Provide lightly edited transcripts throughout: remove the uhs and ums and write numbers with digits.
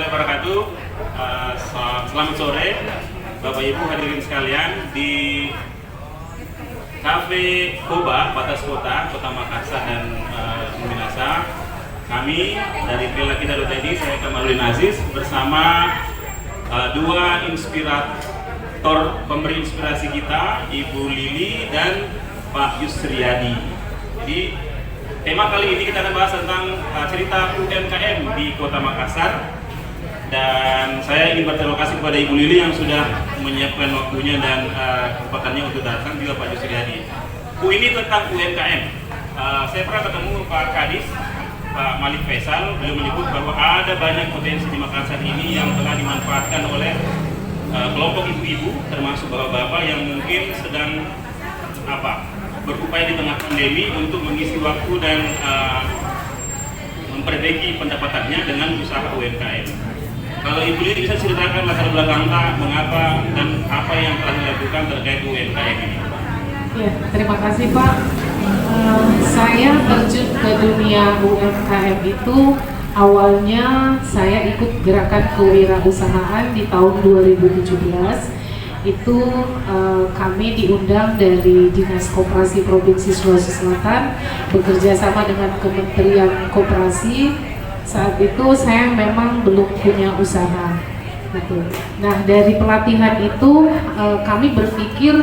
wabarakatuh. Selamat sore Bapak Ibu hadirin sekalian di Cafe Koba, Batas Kota Makassar dan Minasa. Kami dari Pelakida.id, saya Kamaludin Aziz bersama dua inspirator pemberi inspirasi kita, Ibu Lili dan Pak Yusriyadi. Jadi tema kali ini kita akan bahas tentang cerita UMKM di Kota Makassar. Dan saya ingin berterima kasih kepada Ibu Lili yang sudah menyiapkan waktunya dan kesempatannya untuk datang, juga Pak Yusriyadi. Ini tentang UMKM. Saya pernah ketemu Pak Kadis, Pak Malik Faisal. Beliau menyebut bahwa ada banyak potensi di Makassar ini yang telah dimanfaatkan oleh kelompok ibu-ibu, termasuk bapak-bapak yang mungkin sedang berupaya di tengah pandemi untuk mengisi waktu dan memperbaiki pendapatannya dengan usaha UMKM. Kalau Ibu Lili bisa ceritakan latar belakang mengapa dan apa yang telah dilakukan terkait UMKM ini? Ya, terima kasih Pak. Saya terjun ke dunia UMKM itu awalnya saya ikut gerakan kewirausahaan di tahun 2017. Itu kami diundang dari Dinas Koperasi Provinsi Sulawesi Selatan bekerja sama dengan Kementerian Koperasi. Saat itu saya memang belum punya usaha gitu. Nah, dari pelatihan itu kami berpikir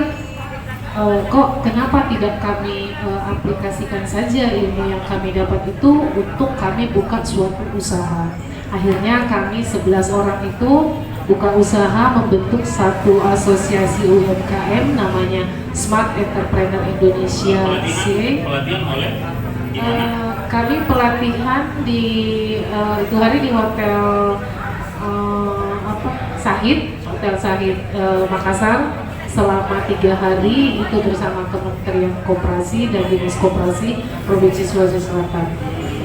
kok kenapa tidak kami aplikasikan saja ilmu yang kami dapat itu untuk kami buka suatu usaha. Akhirnya kami 11 orang itu buka usaha, membentuk satu asosiasi UMKM namanya Smart Entrepreneur Indonesia. Pelatihan oleh kami pelatihan di itu hari di Hotel Hotel Sahid Makassar selama 3 hari itu bersama Kementerian Koperasi dan Dinas Koperasi Provinsi Sulawesi Selatan.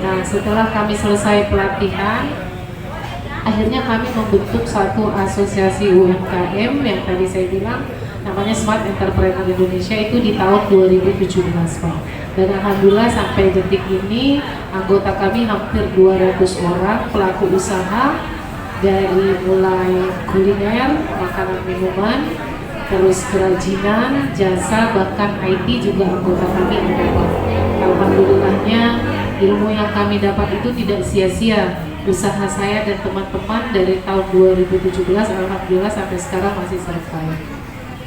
Nah, setelah kami selesai pelatihan, akhirnya kami membentuk satu asosiasi UMKM yang tadi saya bilang namanya Smart Entrepreneur Indonesia itu di tahun 2017 Pak. Dan alhamdulillah sampai detik ini anggota kami hampir 200 orang pelaku usaha, dari mulai kuliner, makanan minuman, terus kerajinan, jasa, bahkan IT juga anggota kami ada Pak. Alhamdulillahnya ilmu yang kami dapat itu tidak sia-sia. Usaha saya dan teman-teman dari tahun 2017 alhamdulillah sampai sekarang masih selesai.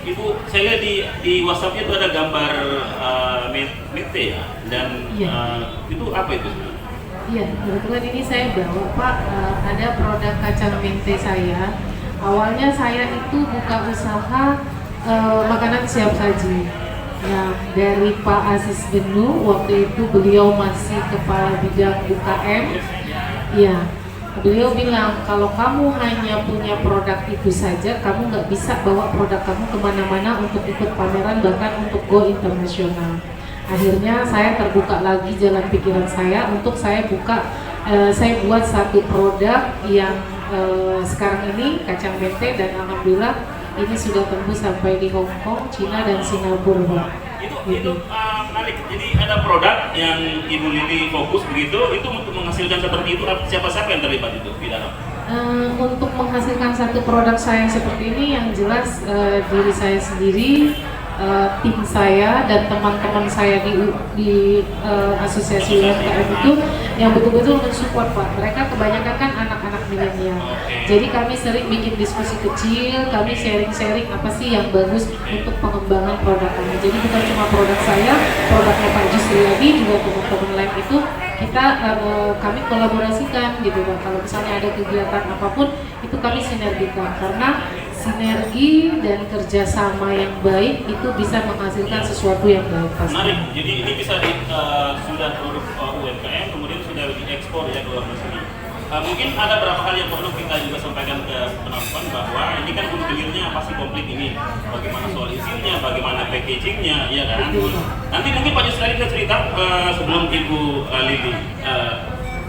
Ibu, saya lihat di WhatsApp-nya itu ada gambar mente ya, dan itu apa itu? Iya, kebetulan ini saya bawa Pak, ada produk kacang mente saya. Awalnya saya itu buka usaha makanan siap saji. Nah, dari Pak Aziz Benu, waktu itu beliau masih kepala bidang UKM. Ya, beliau bilang kalau kamu hanya punya produk itu saja, kamu nggak bisa bawa produk kamu kemana-mana untuk ikut pameran, bahkan untuk go internasional. Akhirnya saya terbuka lagi jalan pikiran saya untuk saya buat satu produk yang sekarang ini kacang mente, dan alhamdulillah ini sudah tembus sampai di Hong Kong, Cina, dan Singapura. Itu menarik. Jadi ada produk yang Ibu Lili fokus begitu, itu untuk menghasilkan seperti itu siapa-siapa yang terlibat itu di dalam? Untuk menghasilkan satu produk saya seperti ini, yang jelas diri saya sendiri, tim saya dan teman-teman saya di asosiasi UMKM itu yang betul-betul mensupport Pak. Mereka kebanyakan kan anak-anak milenial. Jadi kami sering bikin diskusi kecil, kami sharing-sharing apa sih yang bagus untuk pengembangan produk kami. Jadi bukan cuma produk saya, produknya Pak Yusriyadi juga teman-teman lain itu kami kolaborasikan gitu Pak. Kalau misalnya ada kegiatan apapun itu kami sinergikan, karena sinergi dan kerjasama yang baik itu bisa menghasilkan sesuatu yang baik. Menarik. Jadi ini bisa sudah produk UMKM kemudian sudah diekspor ya ke luar negeri. Mungkin ada beberapa hal yang perlu kita juga sampaikan ke penonton, bahwa ini kan hulu hilirnya pasti komplit ini. Bagaimana soal isinya, bagaimana packagingnya, ya kan? Nanti mungkin Pak Yus tadi bisa cerita sebelum Ibu Lili.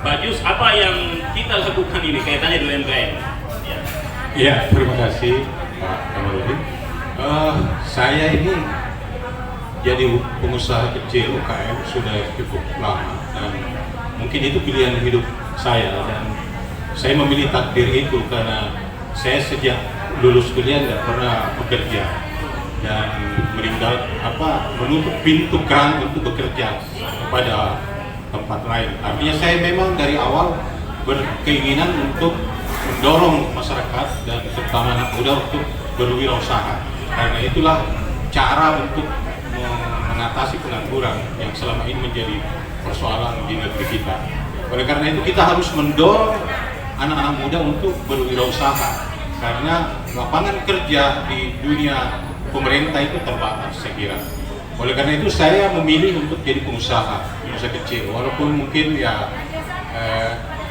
Pak Yus, apa yang kita lakukan ini kaitannya dengan UMKM? Ya, terima kasih Pak Kamaludin. Saya ini jadi pengusaha kecil UKM sudah cukup lama, dan mungkin itu pilihan hidup saya, dan saya memilih takdir itu karena saya sejak lulus kuliah nggak pernah bekerja dan menutup pintu keran untuk bekerja kepada tempat lain. Artinya saya memang dari awal berkeinginan untuk mendorong masyarakat dan terutama anak muda untuk berwirausaha. Karena itulah cara untuk mengatasi pengangguran yang selama ini menjadi persoalan di negeri kita. Oleh karena itu kita harus mendorong anak-anak muda untuk berwirausaha karena lapangan kerja di dunia pemerintah itu terbatas saya kira. Oleh karena itu saya memilih untuk jadi pengusaha kecil, walaupun mungkin ya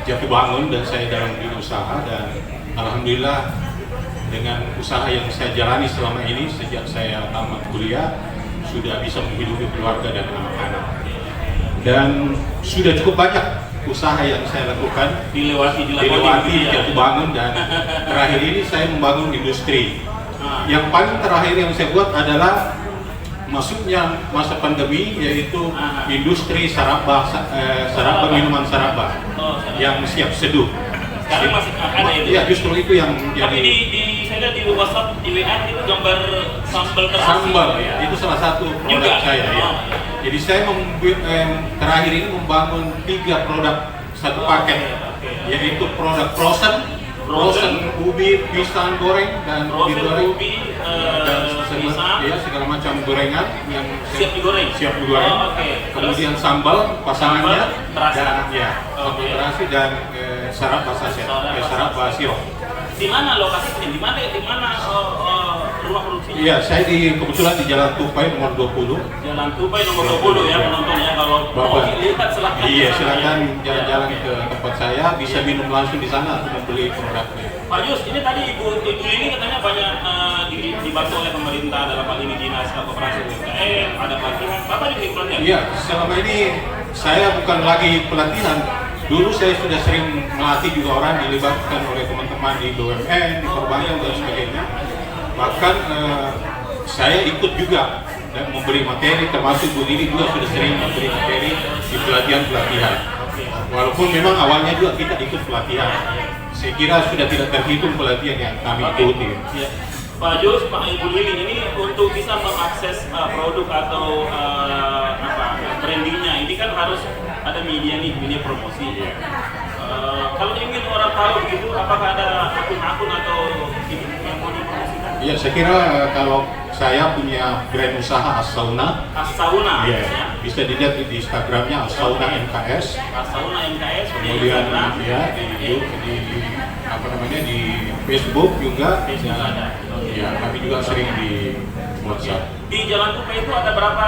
jatuh bangun dan saya dalam dunia usaha, dan alhamdulillah dengan usaha yang saya jalani selama ini sejak saya tamat kuliah sudah bisa menghidupi keluarga dan anak-anak, dan sudah cukup banyak usaha yang saya lakukan dilewati jatuh bangun, dan terakhir ini saya membangun industri. Yang paling terakhir yang saya buat adalah masuknya masa pandemi, yaitu industri saraba minuman saraba yang siap seduh. Sekarang masih ada itu? Ya, justru itu yang tapi saya lihat di WhatsApp, di WA itu gambar sambal terasi. Sambal, ya. Itu salah satu produk saya. Ya. Jadi saya terakhir ini membangun 3 produk satu paket, yaitu produk frozen ubi, pisang goreng, dan ubi goreng, dan segala macam gorengan yang siap digoreng. Kemudian sambal pasangannya, dan terasi, dan sarap basiro. Di mana lokasinya? Di mana rumah produksinya? Iya, saya kebetulan di Jalan Tupai nomor 20. Jalan Tupai nomor 20 ya penonton ya, kalau mau lihat silakan. Iya, silakan jalan-jalan ke tempat saya, bisa minum langsung di sana untuk membeli produknya. Pak Yus, ini tadi Ibu ini katanya banyak dibantu oleh pemerintah dalam hal ini dinas koperasi UMKM, ada pelatihan. Bapak juga ikut pelatihan? Iya, selama ini saya bukan lagi pelatihan. Dulu saya sudah sering melatih juga orang, dilibatkan oleh teman-teman di BUMN, di perbankan dan sebagainya. Bahkan saya ikut juga dan memberi materi, termasuk Bu Lili juga sudah sering memberi materi di pelatihan-pelatihan. Walaupun memang awalnya juga kita ikut pelatihan. Saya kira sudah tidak terhitung pelatihan yang kami ikuti. Ya. Pak Jus, Pak Ibu Lili, ini untuk bisa mengakses produk atau brandingnya, ini kan harus ada media promosi. Kalau ingin orang tahu gitu, apakah ada akun-akun atau ini yang mau dipromosikan? Iya, saya kira kalau saya punya brand usaha As-Sauna. As-Sauna. Iya. Ya. Bisa dilihat di Instagramnya As-Sauna MKS. As-Sauna MKS. Kemudian di Facebook juga. ada. Ya, kami juga sering di WhatsApp. Di Jalan Tupai itu ada berapa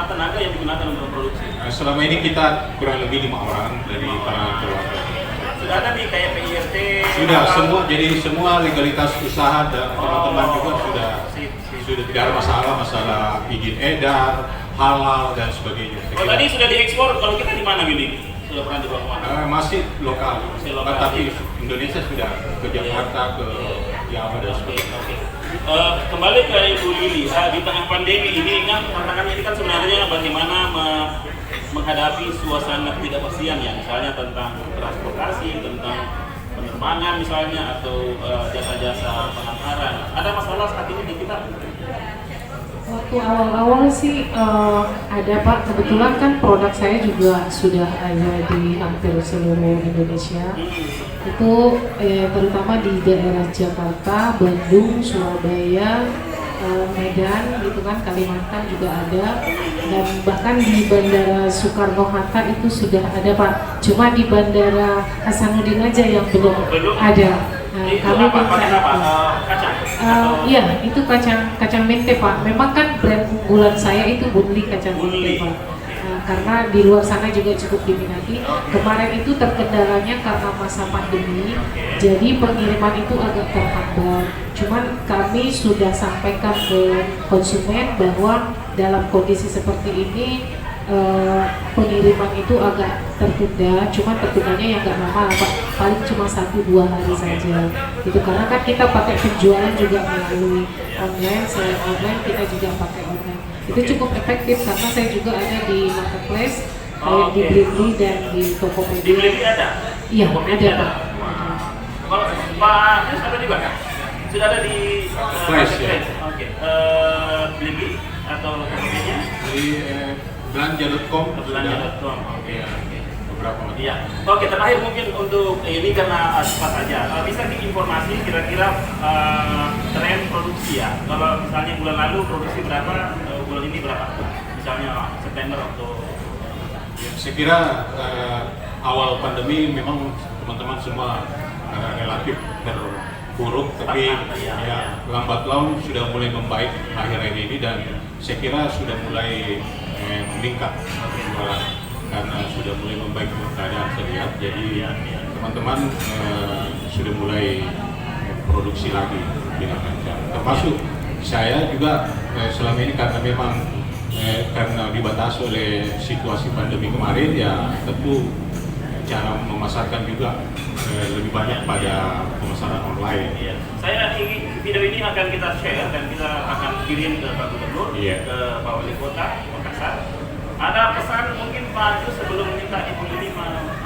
tenaga yang digunakan untuk produksi? Selama ini kita kurang lebih 5 orang dari para keluarga. Sudah ada di kayak PIRT? Sudah, semua legalitas usaha dan teman-teman juga sudah tidak ada masalah izin edar, halal dan sebagainya. Tadi sudah diekspor, kalau kita di mana gini? Sudah pernah dibawa kemana? Masih lokal, tapi Indonesia sudah ke Jakarta, ke Jawa dan sebagainya. Kembali ke Ibu Lili, di tengah pandemi ini kan tantangannya ini kan sebenarnya bagaimana menghadapi suasana ketidakpastian ya, misalnya tentang transportasi, tentang penerbangan misalnya, atau jasa-jasa pengantaran. Ada masalah saat ini di kita? Waktu awal-awal sih ada Pak, kebetulan kan produk saya juga sudah ada di hampir seluruh Indonesia. Itu terutama di daerah Jakarta, Bandung, Surabaya, Medan gitu kan, Kalimantan juga ada, dan bahkan di Bandara Soekarno-Hatta itu sudah ada Pak. Cuma di Bandara Hasanuddin aja yang belum ada. Nah, kami kacang? Iya, itu kacang mente Pak. Memang kan brand unggulan saya itu Bunli kacang mente Pak. Karena di luar sana juga cukup diminati. Kemarin itu terkendalanya karena masa pandemi, jadi pengiriman itu agak terhambat. Cuman kami sudah sampaikan ke konsumen bahwa dalam kondisi seperti ini pengiriman itu agak tertunda, cuma tertundanya yang nggak lama Pak, paling cuma 1-2 hari saja. Itu karena kan kita pakai penjualan juga melalui online, selain online kita juga pakai online. Itu cukup efektif karena saya juga ada di marketplace, kayak di Blibli dan di Tokopedia. Di Blibli ada? Iya, ada Pak. Kalau Pak Yus ada juga kan? Sudah ada di Flash, ya. Oke. Beli atau pembelinya? Di belanja.com. Belanja.com. Oke. Beberapa macam. Iya. Oke, terakhir mungkin untuk ini karena cepat saja. Bisa diinformasi kira-kira tren produksi ya. Kalau misalnya bulan lalu produksi berapa, bulan ini berapa? Misalnya September atau Ya, saya kira awal pandemi memang teman-teman semua relatif terpuruk, tapi ya lambat laun sudah mulai membaik akhir-akhir ini dan saya kira sudah mulai meningkat penjualan karena sudah mulai membaik keadaan saya lihat. Jadi teman-teman sudah mulai produksi lagi dengan lancar. Termasuk saya juga selama ini karena memang karena dibatasi oleh situasi pandemi kemarin, ya tentu cara memasarkan juga lebih banyak pada pemasaran online. Iya. Saya ingin video ini akan kita share dan kita akan kirim ke Pak Gubernur, ke Pak Wali Kota Makassar. Ada pesan mungkin Pak Agus sebelum minta Ibu Lili,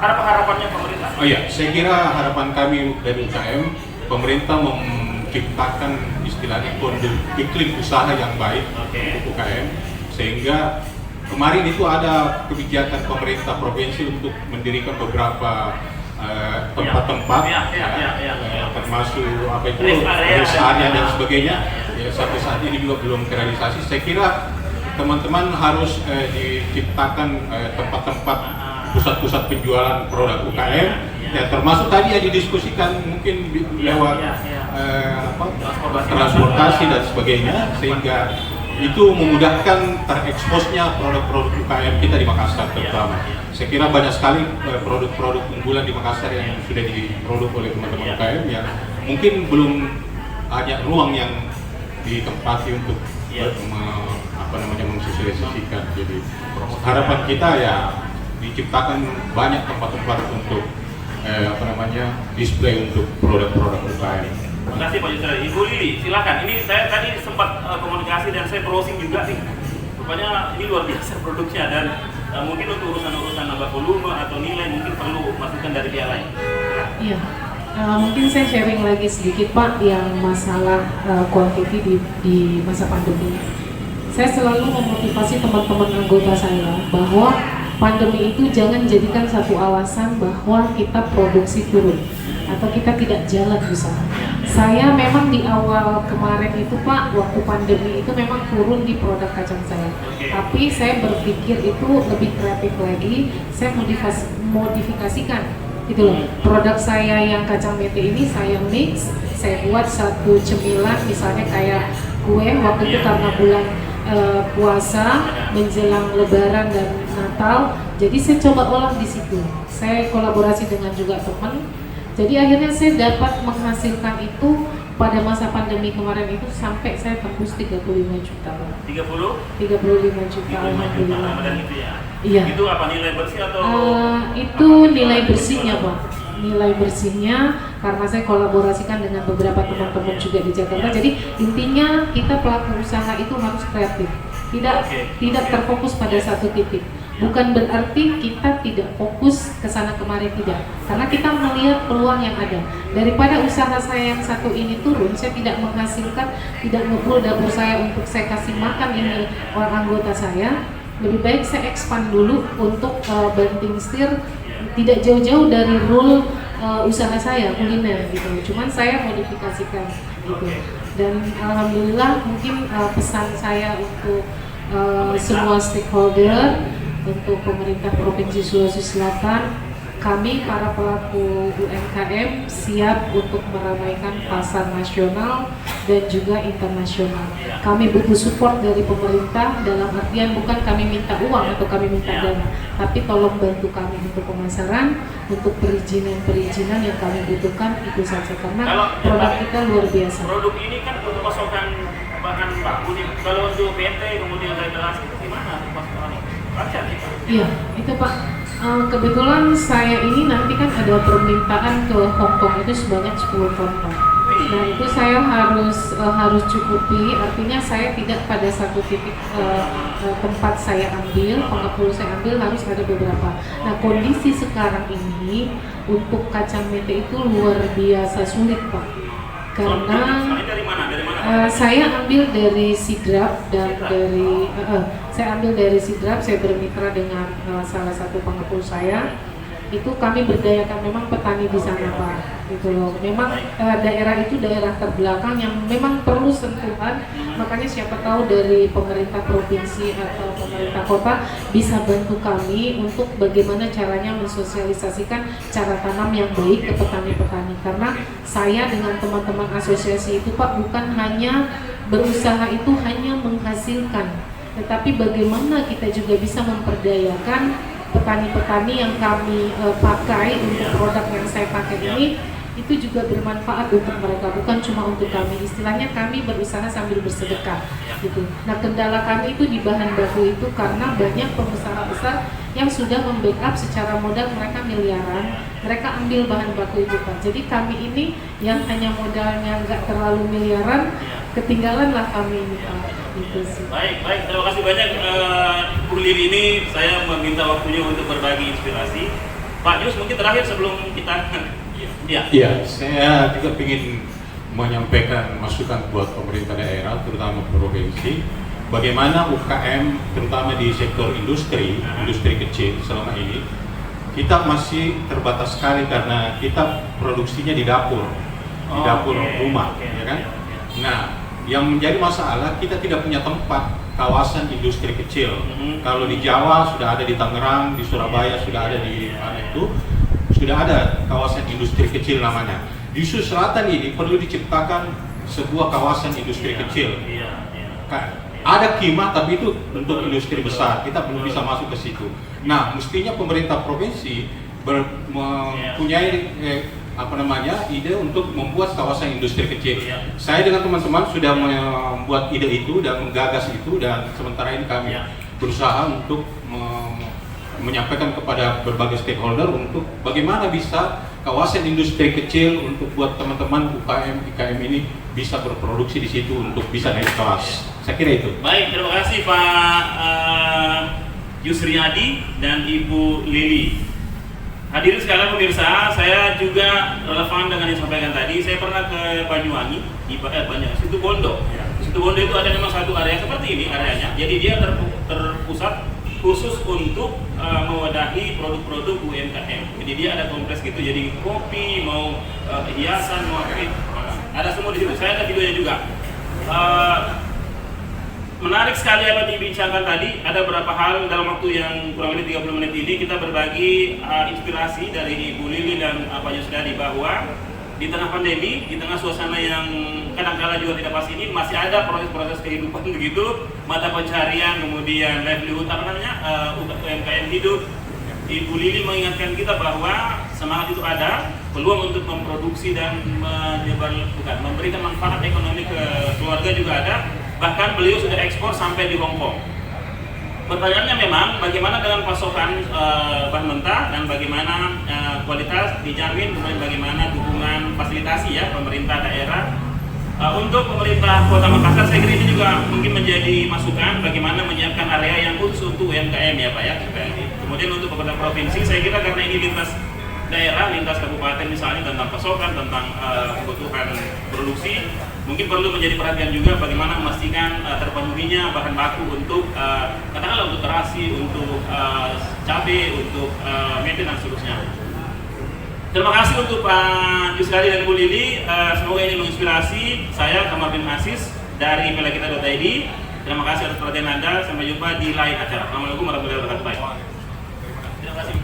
ada harapannya pemerintah? Oh iya, saya kira harapan kami dari UKM, pemerintah menciptakan istilahnya iklim usaha yang baik untuk UKM, sehingga kemarin itu ada kebijakan pemerintah provinsi untuk mendirikan beberapa tempat-tempat, termasuk apa itu rest area dan sebagainya. Ya, sampai saat ini juga belum terrealisasi. Saya kira teman-teman harus diciptakan tempat-tempat pusat-pusat penjualan produk UKM, ya termasuk tadi yang didiskusikan mungkin lewat transportasi dan sebagainya, sehingga itu memudahkan tereksposnya produk-produk UKM kita di Makassar terutama. Saya kira banyak sekali produk-produk unggulan di Makassar yang sudah diproduk oleh teman-teman UKM yang mungkin belum ada ruang yang ditempati untuk mensosialisasikan. Jadi harapan kita ya diciptakan banyak tempat-tempat untuk display untuk produk-produk UKM. Terima kasih Pak Yusra. Ibu Lili, silakan. Ini saya tadi sempat komunikasi dan saya browsing juga nih. Rupanya ini luar biasa produknya dan mungkin untuk urusan-urusan nambah volume atau nilai mungkin perlu masukan dari pihak lain. Iya. Mungkin saya sharing lagi sedikit Pak yang masalah quantity di masa pandemi. Saya selalu memotivasi teman-teman anggota saya bahwa pandemi itu jangan jadikan satu alasan bahwa kita produksi turun atau kita tidak jalan usaha. Saya memang di awal kemarin itu Pak, waktu pandemi itu memang turun di produk kacang saya. Tapi saya berpikir itu lebih kreatif lagi, saya modifikasikan gitu loh. Produk saya yang kacang mete ini saya mix, saya buat satu cemilan misalnya kayak kue waktu itu karena bulan puasa menjelang Lebaran dan Natal. Jadi saya coba olah di situ. Saya kolaborasi dengan juga teman. Jadi akhirnya saya dapat menghasilkan itu pada masa pandemi kemarin itu sampai saya tembus 35 juta. 35 juta alhamdulillah. Itu ya. Iya. Itu apa nilai bersih atau? Itu nilai bersihnya Pak. Nilai bersihnya karena saya kolaborasikan dengan beberapa teman-teman juga di Jakarta. Jadi intinya kita pelaku usaha itu harus kreatif. Tidak terfokus pada satu titik. Bukan berarti kita tidak fokus ke sana kemari, tidak. Karena kita melihat peluang yang ada. Daripada usaha saya yang satu ini turun, saya tidak menghasilkan, tidak ngefull dapur saya untuk saya kasih makan ini orang anggota saya. Lebih baik saya expand dulu untuk banting setir, tidak jauh-jauh dari rule usaha saya kuliner gitu. Cuman saya modifikasikan gitu. Dan alhamdulillah mungkin pesan saya untuk semua stakeholder, untuk pemerintah Provinsi Sulawesi Selatan, kami para pelaku UMKM siap untuk meramaikan pasar nasional dan juga internasional. Kami butuh support dari pemerintah dalam artian bukan kami minta uang atau kami minta dana, tapi tolong bantu kami untuk pemasaran, untuk perizinan yang kami butuhkan itu saja karena produk kita luar biasa. Produk ini kan untuk pasokan bahan baku nih. Kalau untuk PT kemudian regulasi itu gimana pasokannya? Iya, itu Pak. Kebetulan saya ini nanti kan ada permintaan ke Hongkong itu sebanyak 10 ton Pak. Nah itu saya harus cukupi, artinya saya tidak pada satu titik tempat saya ambil, pengepul saya ambil harus ada beberapa. Nah kondisi sekarang ini untuk kacang mete itu luar biasa sulit Pak, karena dari mana? saya ambil dari Sidrap dan saya bermitra dengan salah satu pengepul saya. Itu kami berdayakan memang petani di sana Pak, gitu loh. Memang daerah itu daerah terbelakang yang memang perlu sentuhan, makanya siapa tahu dari pemerintah provinsi atau pemerintah kota bisa bantu kami untuk bagaimana caranya mensosialisasikan cara tanam yang baik ke petani-petani. Karena saya dengan teman-teman asosiasi itu Pak bukan hanya berusaha itu hanya menghasilkan, tetapi bagaimana kita juga bisa memperdayakan petani-petani yang kami pakai untuk produk yang saya pakai ini, itu juga bermanfaat untuk mereka, bukan cuma untuk kami. Istilahnya kami berusaha sambil bersedekah gitu. Nah kendala kami itu di bahan baku itu karena banyak pengusaha besar yang sudah membackup secara modal mereka miliaran, mereka ambil bahan baku itu Pak. Jadi kami ini yang hanya modalnya nggak terlalu miliaran, ketinggalan lah kami ini Pak. Gitu sih. Baik, terima kasih banyak Bu Lili. Ini saya meminta waktunya untuk berbagi inspirasi. Pak Yus mungkin terakhir sebelum kita Iya, saya juga ingin menyampaikan masukan buat pemerintah daerah, terutama provinsi, bagaimana UKM, terutama di sektor industri kecil selama ini, kita masih terbatas sekali karena kita produksinya di dapur rumah, ya kan? Nah, yang menjadi masalah kita tidak punya tempat kawasan industri kecil. Kalau di Jawa sudah ada di Tangerang, di Surabaya sudah ada di mana itu, sudah ada kawasan industri kecil namanya. Di Sulawesi Selatan ini perlu diciptakan sebuah kawasan industri kecil. Ada Kima tapi itu untuk industri besar, kita belum bisa masuk ke situ. Nah, mestinya pemerintah provinsi mempunyai ide untuk membuat kawasan industri kecil. Saya dengan teman-teman sudah membuat ide itu dan menggagas itu, dan sementara ini kami berusaha untuk menyampaikan kepada berbagai stakeholder untuk bagaimana bisa kawasan industri kecil untuk buat teman-teman UKM ini bisa berproduksi di situ untuk bisa naik kelas. Saya kira itu. Baik, terima kasih Pak Yusriyadi dan Ibu Lili. Hadirin sekalian pemirsa, saya juga relevan dengan yang disampaikan tadi. Saya pernah ke Banyuwangi, Situ Bondo. Situ Bondo itu ada memang satu area seperti ini areanya. Jadi dia terpusat khusus untuk mewadahi produk-produk UMKM. Jadi dia ada kompleks gitu. Jadi kopi, mau hiasan, mau ada semua di situ. Saya ada videonya juga. Menarik sekali apa dibincangkan tadi. Ada beberapa hal dalam waktu yang kurang lebih 30 menit ini kita berbagi inspirasi dari Ibu Lili dan Pak Yusriyadi bahwa di tengah pandemi, di tengah suasana yang kadang-kala juga tidak pas ini, masih ada proses-proses kehidupan begitu, mata pencarian, kemudian livelihood UMKM hidup. Ibu Lili mengingatkan kita bahwa semangat itu ada, peluang untuk memproduksi dan memberikan manfaat ekonomi ke keluarga juga ada. Bahkan beliau sudah ekspor sampai di Hong Kong. Pertanyaannya memang bagaimana dengan pasokan bahan mentah dan bagaimana kualitas dijamin, kemudian bagaimana dukungan fasilitasi ya pemerintah daerah. Untuk pemerintah Kota Makassar saya kira ini juga mungkin menjadi masukan bagaimana menyiapkan area yang khusus untuk UMKM ya Pak ya. Kemudian untuk pemerintah provinsi saya kira karena ini lintas daerah, lintas kabupaten misalnya tentang pasokan, tentang kebutuhan produksi, mungkin perlu menjadi perhatian juga bagaimana memastikan terpenuhinya bahan baku untuk katakanlah untuk terasi, untuk cabai, untuk mete dan seterusnya. Terima kasih untuk Pak Yusriyadi dan Bu Lili. Semoga ini menginspirasi saya, Kamal bin Aziz dari pelakita.id. Terima kasih atas perhatian Anda. Sampai jumpa di lain acara. Assalamualaikum warahmatullahi wabarakatuh. Terima kasih.